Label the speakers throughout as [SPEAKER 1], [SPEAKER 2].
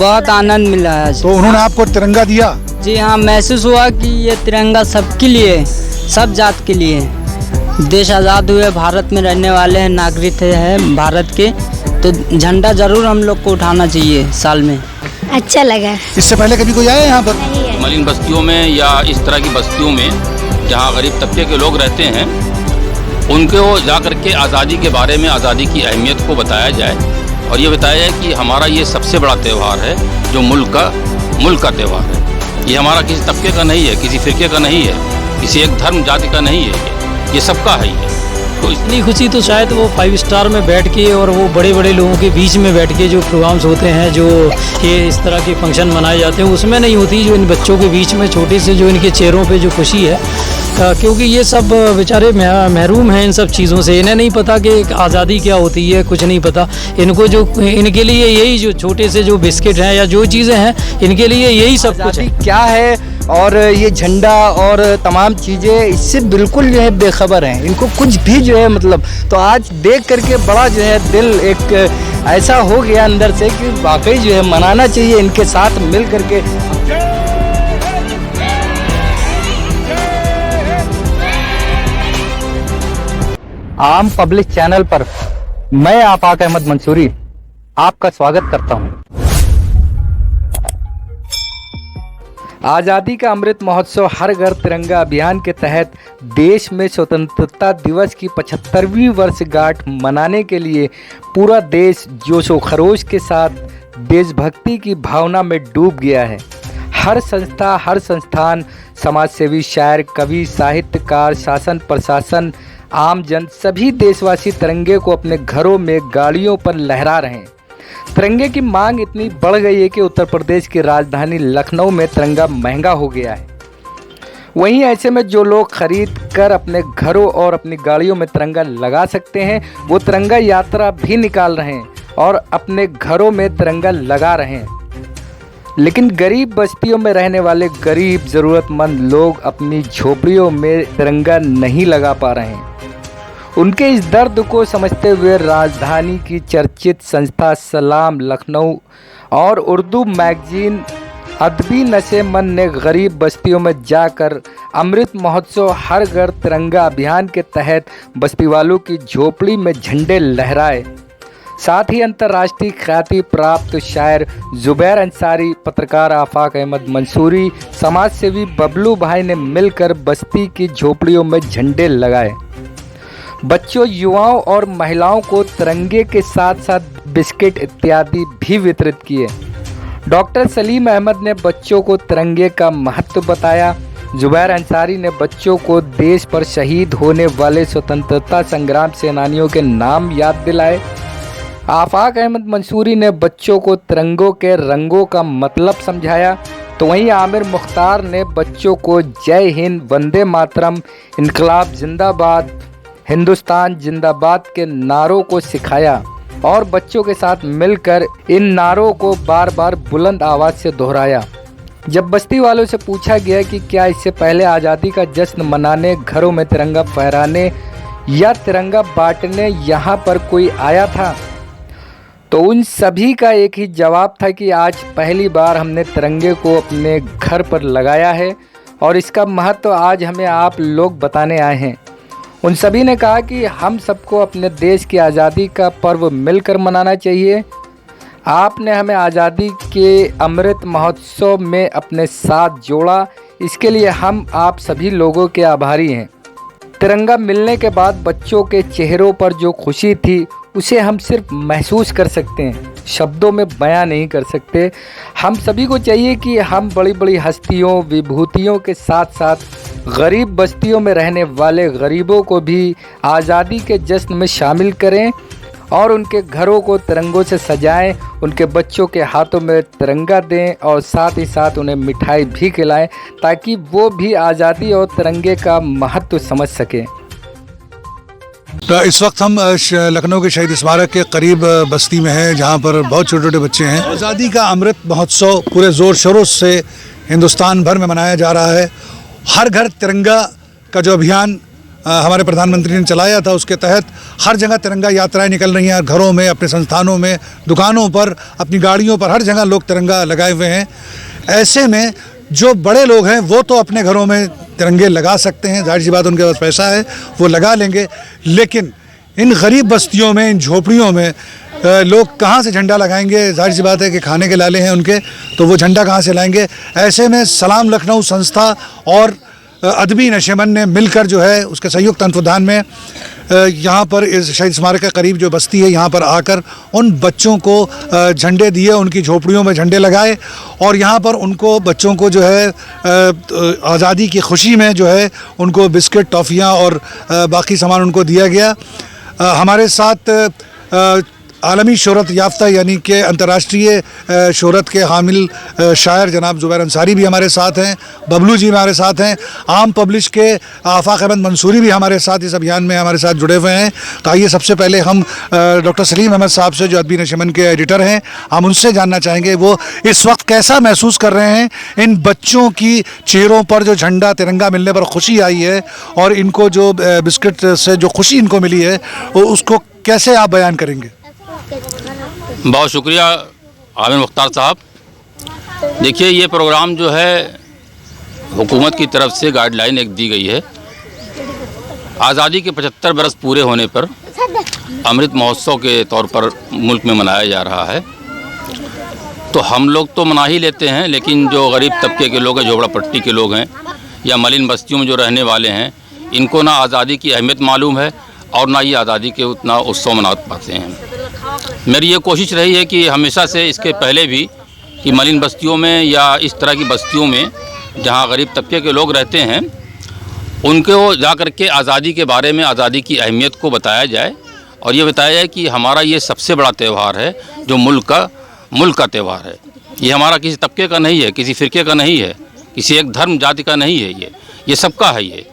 [SPEAKER 1] बहुत आनंद मिला है आज।
[SPEAKER 2] तो उन्होंने आपको तिरंगा दिया?
[SPEAKER 1] जी हाँ, महसूस हुआ कि ये तिरंगा सबके लिए, सब जात के लिए। देश आज़ाद हुए, भारत में रहने वाले हैं, नागरिक हैं भारत के, तो झंडा जरूर हम लोग को उठाना चाहिए साल में।
[SPEAKER 3] अच्छा लगा।
[SPEAKER 2] इससे पहले कभी कोई आया यहाँ पर?
[SPEAKER 4] मलिन बस्तियों में या इस तरह की बस्तियों में जहाँ गरीब तबके के लोग रहते हैं, उनको जा कर के आज़ादी के बारे में, आज़ादी की अहमियत को बताया जाए और ये बताया जाए कि हमारा ये सबसे बड़ा त्यौहार है जो मुल्क का त्यौहार है। ये हमारा किसी तबके का नहीं है, किसी फिरके का नहीं है, किसी एक धर्म जाति का नहीं है, ये सबका है। ये
[SPEAKER 5] तो इतनी खुशी तो शायद वो 5 स्टार में बैठ के और वो बड़े बड़े लोगों के बीच में बैठ के जो प्रोग्राम्स होते हैं, जो ये इस तरह के फंक्शन मनाए जाते हैं, उसमें नहीं होती। जो इन बच्चों के बीच में छोटे से जो इनके चेहरों पे जो खुशी है, क्योंकि ये सब बेचारे महरूम हैं इन सब चीज़ों से। इन्हें नहीं पता कि आज़ादी क्या होती है, कुछ नहीं पता इनको। जो इनके लिए यही जो छोटे से जो बिस्किट हैं या जो चीज़ें हैं, इनके लिए यही सब कुछ है।
[SPEAKER 6] क्या है और ये झंडा और तमाम चीज़ें इससे बिल्कुल जो है बेखबर हैं, इनको कुछ भी जो है मतलब। तो आज देख करके बड़ा जो है दिल एक ऐसा हो गया अंदर से कि वाकई जो है मनाना चाहिए इनके साथ मिल करके। आम पब्लिक चैनल पर मैं आफाक अहमद मंसूरी आपका स्वागत करता हूं। आज़ादी का अमृत महोत्सव हर घर तिरंगा अभियान के तहत देश में स्वतंत्रता दिवस की 75वीं वर्षगांठ मनाने के लिए पूरा देश जोशो खरोश के साथ देशभक्ति की भावना में डूब गया है। हर संस्था, हर संस्थान, समाजसेवी, शायर, कवि, साहित्यकार, शासन प्रशासन, आम जन, सभी देशवासी तिरंगे को अपने घरों में, गाड़ियों पर लहरा रहे हैं। तिरंगे की मांग इतनी बढ़ गई है कि उत्तर प्रदेश की राजधानी लखनऊ में तिरंगा महंगा हो गया है। वहीं ऐसे में जो लोग खरीद कर अपने घरों और अपनी गाड़ियों में तिरंगा लगा सकते हैं, वो तिरंगा यात्रा भी निकाल रहे हैं और अपने घरों में तिरंगा लगा रहे हैं। लेकिन गरीब बस्तियों में रहने वाले गरीब ज़रूरतमंद लोग अपनी झोपड़ियों में तिरंगा नहीं लगा पा रहे हैं। उनके इस दर्द को समझते हुए राजधानी की चर्चित संस्था सलाम लखनऊ और उर्दू मैगजीन अदबी नशेमंद ने गरीब बस्तियों में जाकर अमृत महोत्सव हर घर तिरंगा अभियान के तहत बस्ती वालों की झोपड़ी में झंडे लहराए। साथ ही अंतर्राष्ट्रीय ख्याति प्राप्त शायर जुबैर अंसारी, पत्रकार आफाक अहमद मंसूरी, समाजसेवी बबलू भाई ने मिलकर बस्ती की झोपड़ियों में झंडे लगाए। बच्चों, युवाओं और महिलाओं को तिरंगे के साथ साथ बिस्किट इत्यादि भी वितरित किए। डॉक्टर सलीम अहमद ने बच्चों को तिरंगे का महत्व बताया। जुबैर अंसारी ने बच्चों को देश पर शहीद होने वाले स्वतंत्रता संग्राम सेनानियों के नाम याद दिलाए। आफाक अहमद मंसूरी ने बच्चों को तिरंगों के रंगों का मतलब समझाया। तो वहीं आमिर मुख्तार ने बच्चों को जय हिंद, वंदे मातरम, इनकलाब जिंदाबाद, हिंदुस्तान जिंदाबाद के नारों को सिखाया और बच्चों के साथ मिलकर इन नारों को बार बार बुलंद आवाज़ से दोहराया। जब बस्ती वालों से पूछा गया कि क्या इससे पहले आज़ादी का जश्न मनाने, घरों में तिरंगा फहराने या तिरंगा बांटने यहाँ पर कोई आया था, तो उन सभी का एक ही जवाब था कि आज पहली बार हमने तिरंगे को अपने घर पर लगाया है और इसका महत्व आज हमें आप लोग बताने आए हैं। उन सभी ने कहा कि हम सबको अपने देश की आज़ादी का पर्व मिलकर मनाना चाहिए। आपने हमें आज़ादी के अमृत महोत्सव में अपने साथ जोड़ा, इसके लिए हम आप सभी लोगों के आभारी हैं। तिरंगा मिलने के बाद बच्चों के चेहरों पर जो खुशी थी उसे हम सिर्फ महसूस कर सकते हैं, शब्दों में बयां नहीं कर सकते। हम सभी को चाहिए कि हम बड़ी बड़ी हस्तियों, विभूतियों के साथ साथ गरीब बस्तियों में रहने वाले गरीबों को भी आज़ादी के जश्न में शामिल करें और उनके घरों को तिरंगों से सजाएं, उनके बच्चों के हाथों में तिरंगा दें और साथ ही साथ उन्हें मिठाई भी खिलाएं ताकि वो भी आज़ादी और तिरंगे का महत्व समझ सकें।
[SPEAKER 2] तो इस वक्त हम लखनऊ के शहीद स्मारक के करीब बस्ती में हैं, जहां पर बहुत छोटे छोटे बच्चे हैं। आज़ादी का अमृत महोत्सव पूरे ज़ोर शोरों से हिंदुस्तान भर में मनाया जा रहा है। हर घर तिरंगा का जो अभियान हमारे प्रधानमंत्री ने चलाया था, उसके तहत हर जगह तिरंगा यात्राएं निकल रही हैं। घरों में, अपने संस्थानों में, दुकानों पर, अपनी गाड़ियों पर, हर जगह लोग तिरंगा लगाए हुए हैं। ऐसे में जो बड़े लोग हैं वो तो अपने घरों में तिरंगे लगा सकते हैं, जाहिर सी बात उनके पास पैसा है वो लगा लेंगे, लेकिन इन गरीब बस्तियों में, इन झोपड़ियों में लोग कहाँ से झंडा लगाएंगे? जाहिर सी बात है कि खाने के लाले हैं उनके, तो वो झंडा कहाँ से लाएंगे? ऐसे में सलाम लखनऊ संस्था और अदबी नशेमन ने मिलकर जो है उसके संयुक्त तत्वावधान में यहाँ पर इस शहीद स्मारक के करीब जो बस्ती है यहाँ पर आकर उन बच्चों को झंडे दिए, उनकी झोपड़ियों में झंडे लगाए और यहाँ पर उनको बच्चों को जो है आज़ादी की खुशी में जो है उनको बिस्किट, टॉफ़ियाँ और बाकी सामान उनको दिया गया। हमारे साथ आलमी शोहरत याफ्ता यानी कि अंतर्राष्ट्रीय शोहरत के हामिल शायर जनाब ज़ुबैर अंसारी भी हमारे साथ हैं, बबलू जी हमारे साथ हैं, आम पब्लिश के आफाक अहमद मंसूरी भी हमारे साथ इस अभियान में हमारे साथ जुड़े हुए हैं। तो आइए सबसे पहले हम डॉक्टर सलीम अहमद साहब से, जो अदबी नशेमन के एडिटर हैं, हम उनसे जानना चाहेंगे वो इस वक्त कैसा महसूस कर रहे हैं। इन बच्चों की चेहरों पर जो झंडा तिरंगा मिलने पर खुशी आई है और इनको जो बिस्किट से जो खुशी इनको मिली है उसको कैसे आप बयान करेंगे?
[SPEAKER 4] बहुत शुक्रिया आमिर मुख्तार साहब। देखिए, ये प्रोग्राम जो है हुकूमत की तरफ से गाइडलाइन एक दी गई है। आज़ादी के 75 बरस पूरे होने पर अमृत महोत्सव के तौर पर मुल्क में मनाया जा रहा है। तो हम लोग तो मना ही लेते हैं, लेकिन जो गरीब तबके के लोग हैं, झोपड़ा पट्टी के लोग हैं या मलिन बस्तियों में जो रहने वाले हैं, इनको ना आज़ादी की अहमियत मालूम है और ना ये आज़ादी के उतना उत्सव मना पाते हैं। मेरी ये कोशिश रही है कि हमेशा से, इसके पहले भी, कि मलिन बस्तियों में या इस तरह की बस्तियों में जहाँ गरीब तबके के लोग रहते हैं उनको जा कर के आज़ादी के बारे में, आज़ादी की अहमियत को बताया जाए और ये बताया जाए कि हमारा ये सबसे बड़ा त्यौहार है जो मुल्क का त्यौहार है। ये हमारा किसी तबके का नहीं है, किसी फ़िरके का नहीं है, किसी एक धर्म जाति का नहीं है, ये सबका है ये।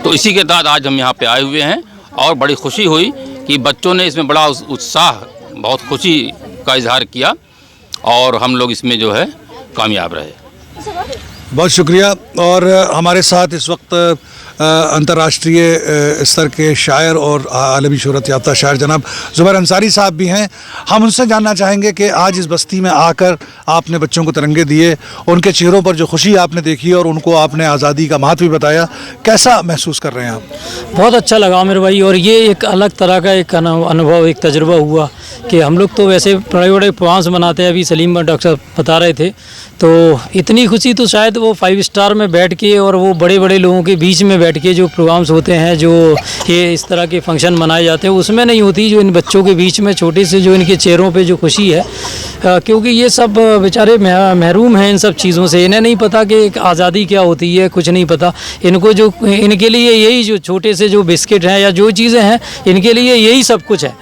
[SPEAKER 4] तो इसी के तहत आज हम यहाँ पे आए हुए हैं और बड़ी खुशी हुई कि बच्चों ने इसमें बड़ा उत्साह, बहुत खुशी का इजहार किया और हम लोग इसमें जो है कामयाब रहे।
[SPEAKER 2] बहुत शुक्रिया। और हमारे साथ इस वक्त अंतर्राष्ट्रीय स्तर के शायर और आलमी शोहरत याफ्ता शायर जनाब ज़ुबैर अंसारी साहब भी हैं। हम उनसे जानना चाहेंगे कि आज इस बस्ती में आकर आपने बच्चों को तिरंगे दिए, उनके चेहरों पर जो खुशी आपने देखी और उनको आपने आज़ादी का महत्व भी बताया, कैसा महसूस कर रहे हैं आप?
[SPEAKER 5] बहुत अच्छा लगा मेरे भाई, और ये एक अलग तरह का एक अनुभव, एक तजुर्बा हुआ कि हम लोग तो वैसे बड़े बड़े प्रोग्राम्स मनाते हैं, अभी सलीम डॉक्टर बता रहे थे, तो इतनी खुशी तो शायद वो 5 स्टार में बैठ के और वो बड़े बड़े लोगों के बीच में बैठ के जो प्रोग्राम्स होते हैं, जो ये इस तरह के फंक्शन मनाए जाते हैं, उसमें नहीं होती। जो इन बच्चों के बीच में छोटे से जो इनके चेहरों पे जो खुशी है, क्योंकि ये सब बेचारे महरूम हैं इन सब चीज़ों से, इन्हें नहीं पता कि एक आज़ादी क्या होती है, कुछ नहीं पता इनको। जो इनके लिए यही जो छोटे से जो बिस्किट हैं या जो चीज़ें हैं, इनके लिए यही सब कुछ है।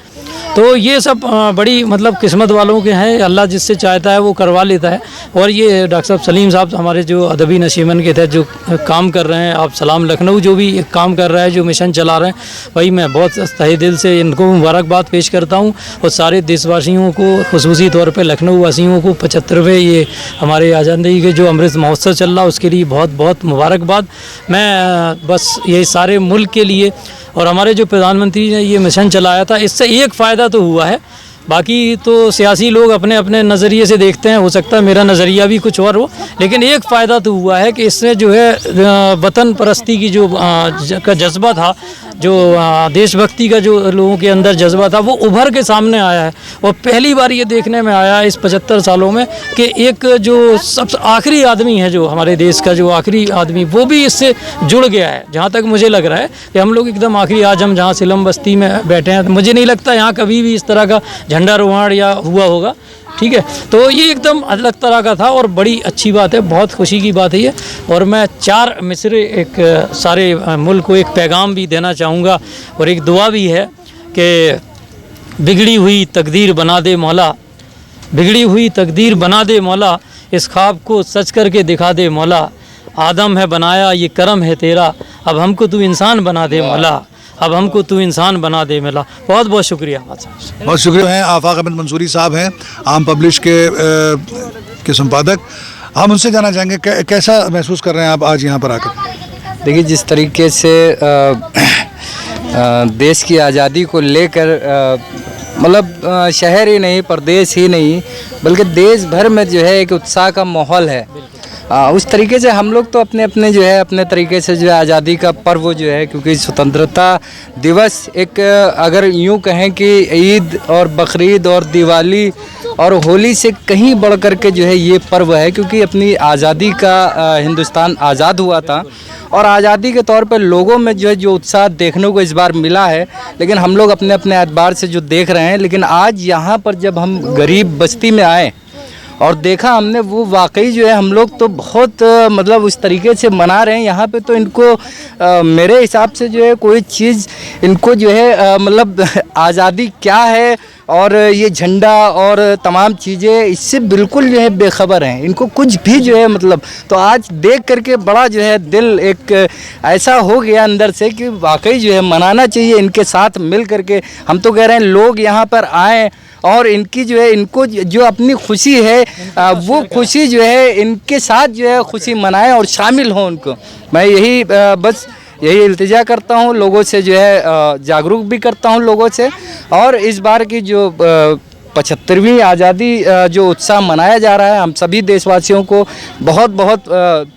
[SPEAKER 5] तो ये सब बड़ी मतलब किस्मत वालों के हैं, अल्लाह जिससे चाहता है वो करवा लेता है। और ये डॉक्टर साहब सलीम साहब हमारे जो अदबी नशेमन के तहत जो काम कर रहे हैं, आप सलाम लखनऊ जो भी एक काम कर रहा है, जो मिशन चला रहे हैं, वही मैं बहुत तहे दिल से इनको मुबारकबाद पेश करता हूँ और सारे देशवासियों को, खुसूसी तौर पर लखनऊ वासियों को 75वें ये हमारे आज़ादी के जो अमृत महोत्सव चल रहा है उसके लिए बहुत बहुत मुबारकबाद। मैं बस ये सारे मुल्क के लिए, और हमारे जो प्रधानमंत्री ने ये मिशन चलाया था, इससे एक फ़ायदा तो हुआ है, बाकी तो सियासी लोग अपने अपने नज़रिए से देखते हैं, हो सकता है मेरा नज़रिया भी कुछ और हो, लेकिन एक फ़ायदा तो हुआ है कि इससे जो है वतन परस्ती की जो का जज्बा था, जो देशभक्ति का जो लोगों के अंदर जज्बा था, वो उभर के सामने आया है। और पहली बार ये देखने में आया इस 75 सालों में कि एक जो सबसे आखिरी आदमी है, जो हमारे देश का जो आखिरी आदमी, वो भी इससे जुड़ गया है। जहाँ तक मुझे लग रहा है कि हम लोग एकदम आखिरी, आज हम जहाँ सिलम बस्ती में बैठे हैं, तो मुझे नहीं लगता यहाँ कभी भी इस तरह का झंडारोहण या हुआ होगा, ठीक है। तो ये एकदम अलग तरह का था और बड़ी अच्छी बात है, बहुत खुशी की बात है ये। और मैं 4 मिसरे एक सारे मुल्क को एक पैगाम भी देना चाहूँगा और एक दुआ भी है कि बिगड़ी हुई तकदीर बना दे मौला, बिगड़ी हुई तकदीर बना दे मौला, इस ख्वाब को सच करके दिखा दे मौला, आदम है बनाया ये करम है तेरा, अब हमको तू इंसान बना दे मौला, अब हमको तू इंसान बना दे मिला। बहुत बहुत शुक्रिया।
[SPEAKER 2] बहुत शुक्रिया हैं आफाक अहमद मंसूरी साहब हैं, आम पब्लिश के संपादक। हम उनसे जानना चाहेंगे कैसा महसूस कर रहे हैं आप आज यहाँ पर आकर?
[SPEAKER 3] देखिए, जिस तरीके से
[SPEAKER 6] देश की आज़ादी को लेकर मतलब शहर ही नहीं, प्रदेश ही नहीं, बल्कि देश भर में जो है एक उत्साह का माहौल है। उस तरीके से हम लोग तो अपने अपने जो है अपने तरीके से जो है आज़ादी का पर्व जो है, क्योंकि स्वतंत्रता दिवस एक अगर यूँ कहें कि ईद और बकरीद और दिवाली और होली से कहीं बढ़ कर के जो है ये पर्व है, क्योंकि अपनी आज़ादी का हिंदुस्तान आज़ाद हुआ था और आज़ादी के तौर पर लोगों में जो है जो उत्साह देखने को इस बार मिला है। लेकिन हम लोग अपने अपने एतबार से जो देख रहे हैं, लेकिन आज यहाँ पर जब हम गरीब बस्ती में आए और देखा हमने, वो वाकई जो है हम लोग तो बहुत मतलब उस तरीके से मना रहे हैं। यहाँ पे तो इनको मेरे हिसाब से जो है कोई चीज़ इनको जो है मतलब आज़ादी क्या है और ये झंडा और तमाम चीज़ें इससे बिल्कुल जो है बेखबर हैं, इनको कुछ भी जो है मतलब। तो आज देख करके बड़ा जो है दिल एक ऐसा हो गया अंदर से कि वाकई जो है मनाना चाहिए इनके साथ मिल करके। हम तो कह रहे हैं लोग यहाँ पर आएँ और इनकी जो है इनको जो अपनी खुशी है वो खुशी जो है इनके साथ जो है खुशी मनाएं और शामिल हों उनको। मैं यही बस यही इल्तिजा करता हूँ लोगों से, जो है जागरूक भी करता हूँ लोगों से। और इस बार की जो 75वीं आज़ादी जो उत्साह मनाया जा रहा है, हम सभी देशवासियों को बहुत बहुत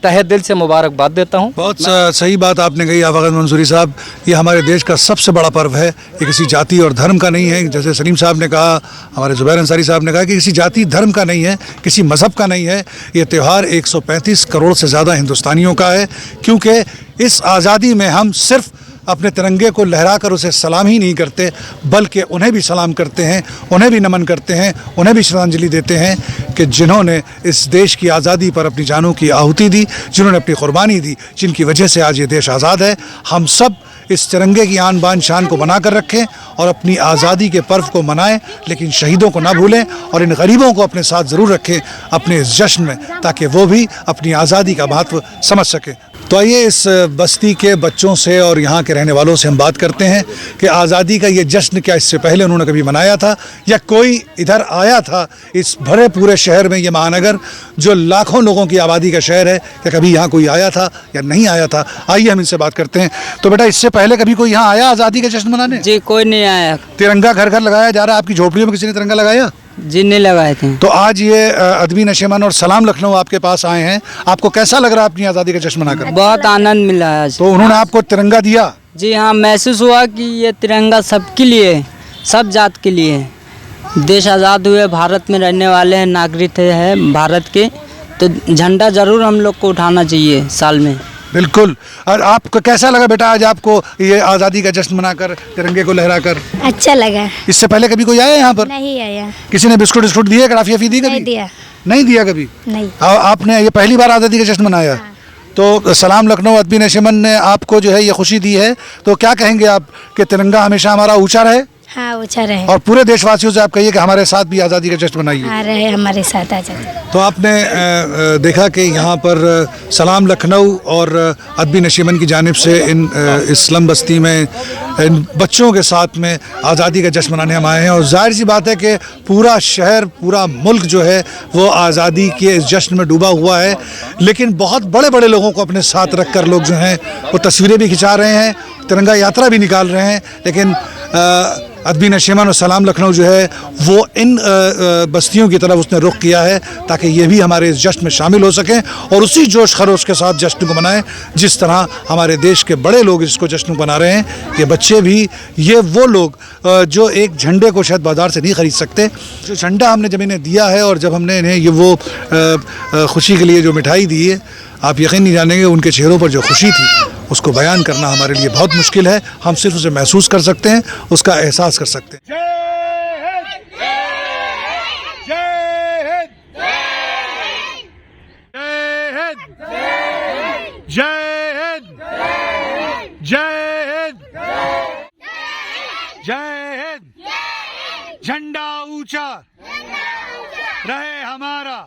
[SPEAKER 6] तहे दिल से मुबारकबाद देता हूँ।
[SPEAKER 2] बहुत सही बात आपने कही आफ़ाक़त मंसूरी साहब। ये हमारे देश का सबसे बड़ा पर्व है, ये किसी जाति और धर्म का नहीं है। जैसे सलीम साहब ने कहा, हमारे ज़ुबैर अंसारी साहब ने कहा कि किसी जाति धर्म का नहीं है, किसी मज़हब का नहीं है। ये त्यौहार 135 करोड़ से ज़्यादा हिंदुस्तानियों का है, क्योंकि इस आज़ादी में हम सिर्फ़ अपने तिरंगे को लहराकर उसे सलाम ही नहीं करते, बल्कि उन्हें भी सलाम करते हैं, उन्हें भी नमन करते हैं, उन्हें भी श्रद्धांजलि देते हैं कि जिन्होंने इस देश की आज़ादी पर अपनी जानों की आहुति दी, जिन्होंने अपनी क़ुरबानी दी, जिनकी वजह से आज ये देश आज़ाद है। हम सब इस तिरंगे की आन बान शान को बना कर रखें और अपनी आज़ादी के पर्व को मनाएं, लेकिन शहीदों को ना भूलें और इन गरीबों को अपने साथ ज़रूर रखें अपने इस जश्न में, ताकि वो भी अपनी आज़ादी का महत्व समझ सकें। तो आइए इस बस्ती के बच्चों से और यहाँ के रहने वालों से हम बात करते हैं कि आज़ादी का ये जश्न क्या इससे पहले उन्होंने कभी मनाया था, या कोई इधर आया था इस भरे पूरे शहर में, ये महानगर जो लाखों लोगों की आबादी का शहर है, क्या कभी यहाँ कोई आया था या नहीं आया था। आइए हम इनसे बात करते हैं। तो बेटा, इससे पहले कभी कोई यहाँ आया आज़ादी का जश्न मनाने?
[SPEAKER 1] जी कोई नहीं आया।
[SPEAKER 2] तिरंगा घर घर लगाया जा रहा है, आपकी झोपड़ियों में किसी ने तिरंगा लगाया?
[SPEAKER 1] जी नहीं लगाए थे।
[SPEAKER 2] तो आज ये अदबी नशीमन और सलाम लखनऊ आपके पास आए हैं, आपको कैसा लग रहा है अपनी आज़ादी का जश्न मनाकर?
[SPEAKER 1] बहुत आनंद मिला आज।
[SPEAKER 2] तो उन्होंने आपको तिरंगा दिया?
[SPEAKER 1] जी हाँ, महसूस हुआ कि ये तिरंगा सबके लिए, सब जात के लिए। देश आज़ाद हुए, भारत में रहने वाले हैं, नागरिक हैं भारत के, तो झंडा ज़रूर हम लोग को उठाना चाहिए साल में।
[SPEAKER 2] बिल्कुल। और आपको कैसा लगा बेटा आज आपको ये आज़ादी का जश्न मनाकर, तिरंगे को लहराकर?
[SPEAKER 3] अच्छा लगा।
[SPEAKER 2] इससे पहले कभी कोई आया यहाँ पर?
[SPEAKER 3] नहीं आया।
[SPEAKER 2] किसी ने बिस्कुट विस्कुट दिए, काफी दी कभी?
[SPEAKER 3] नहीं दिया।
[SPEAKER 2] नहीं दिया कभी?
[SPEAKER 3] नहीं।
[SPEAKER 2] आपने ये पहली बार आज़ादी का जश्न मनाया?
[SPEAKER 3] हाँ।
[SPEAKER 2] तो सलाम लखनऊ अदबी नशीमन ने आपको जो है ये खुशी दी है, तो क्या कहेंगे आप कि तिरंगा हमेशा हमारा ऊंचा रहे?
[SPEAKER 3] हाँ, ऊंचा रहे।
[SPEAKER 2] और पूरे देशवासियों से आप कहिए कि हमारे साथ भी आज़ादी का जश्न मनाइए।
[SPEAKER 3] हाँ, रहे हमारे साथ आज़ादी।
[SPEAKER 2] तो आपने देखा कि यहाँ पर सलाम लखनऊ और अदबी नशीमन की जानिब से इन इस्लाम बस्ती में इन बच्चों के साथ में आज़ादी का जश्न मनाने हम आए हैं। और जाहिर सी बात है कि पूरा शहर, पूरा मुल्क जो है वो आज़ादी के इस जश्न में डूबा हुआ है, लेकिन बहुत बड़े बड़े लोगों को अपने साथ रख कर लोग जो हैं वो तस्वीरें भी खिंचा रहे हैं, तिरंगा यात्रा भी निकाल रहे हैं। लेकिन अदबी नशीमन और सलाम लखनऊ जो है वो इन बस्तियों की तरफ उसने रुख किया है, ताकि ये भी हमारे इस जश्न में शामिल हो सकें और उसी जोश खरोश के साथ जश्न को मनाएं जिस तरह हमारे देश के बड़े लोग इसको जश्न को मना रहे हैं। ये बच्चे भी, ये वो लोग जो एक झंडे को शायद बाज़ार से नहीं ख़रीद सकते, जो झंडा हमने जब इन्हें दिया है और जब हमने इन्हें ये वो खुशी के लिए जो मिठाई दी है, आप यकीन नहीं जानेंगे उनके चेहरों पर जो खुशी थी उसको बयान करना हमारे लिए बहुत मुश्किल है। हम सिर्फ उसे महसूस कर सकते हैं, उसका एहसास कर सकते हैं। झंडा ऊंचा रहे हमारा,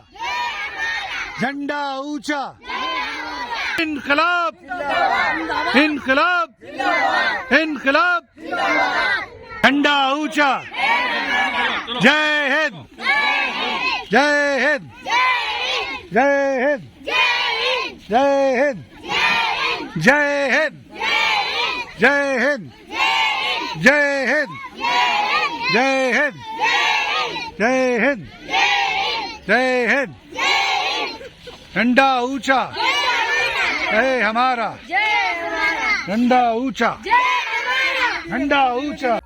[SPEAKER 2] झंडा ऊंचा। इनकलाब इनकलाब इनकलाब, झंडा ऊंचा। जय हिंद जय हिंद जय हिंद जय हिंद जय हिंद जय हिंद। जय हिंद, जय हिंद, जय हिंद, जय हिंद। झंडा ऊंचा है हमारा, झंडा ऊंचा, झंडा ऊंचा।